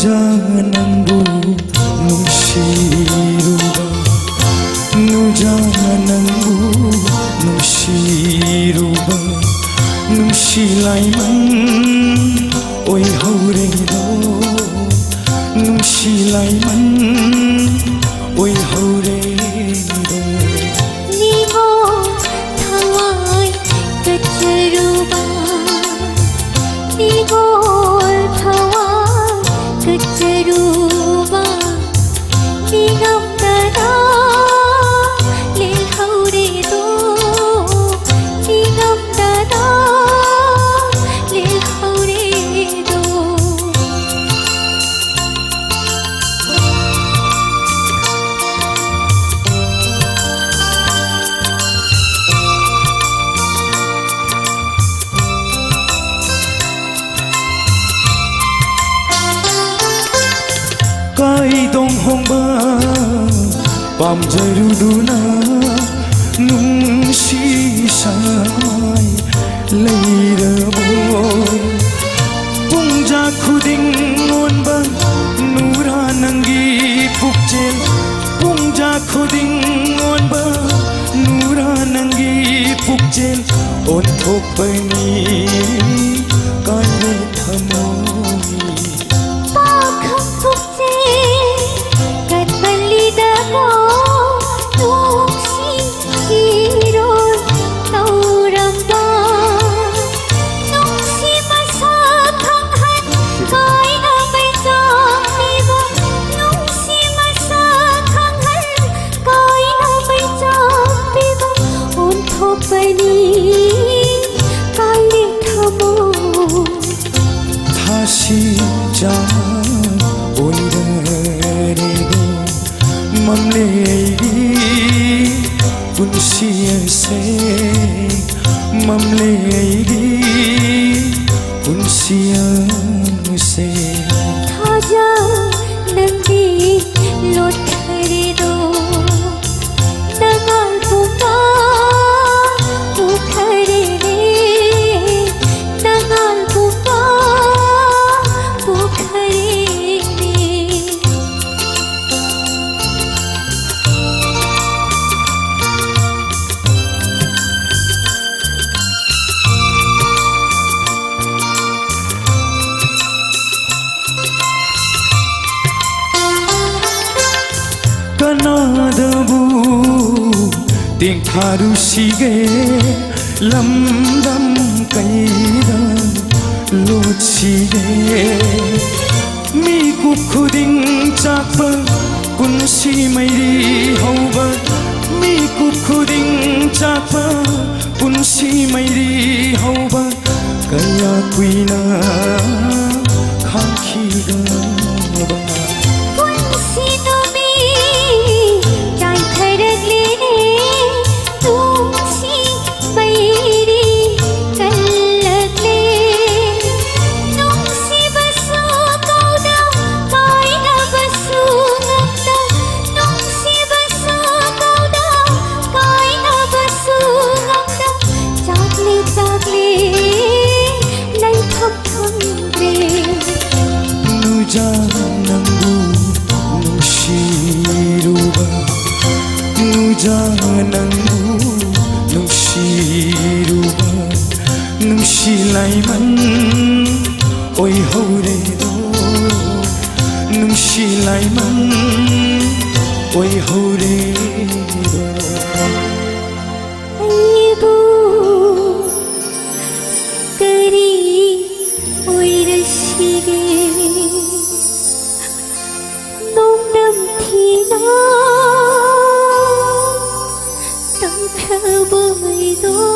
누자난고 눈시루바 누자난고 눈시루바 눈시라이만 오이 허우레도 눈시라이만 오이 허우레도 니고 타와이 그치루바 니고 그치루바 니감다다 릴하우리도 니감다다 릴하우리도 까이동홍바 밤자루두나 뭉시사이 레이러보 봉자쿠딩 온바 누라난기 북젠 봉자쿠딩 온바 누라난기 북젠 온톡바니 까네 타모이 다시 자마 오이러리고 맘레이기 분시엘세 맘레이기 분시엘세 타자 난디 로타리도 나갈 봄바 부카리네 나갈 봄바 부카리네 까나다부 띵타루시게 람담 까이다 로치게 미국쿠딩 짝바 군시마이리 허우바 미국쿠딩 짝바 군시마이리 허우바 까야 꾸이나 칸키가 바 누자난구 눈시루바 누자난구 눈시루바 눈시라이만 오이 허우레도 눈시라이만 오이 허우레도 아이고 그리 오이러시게 농담티나 땅펴보이도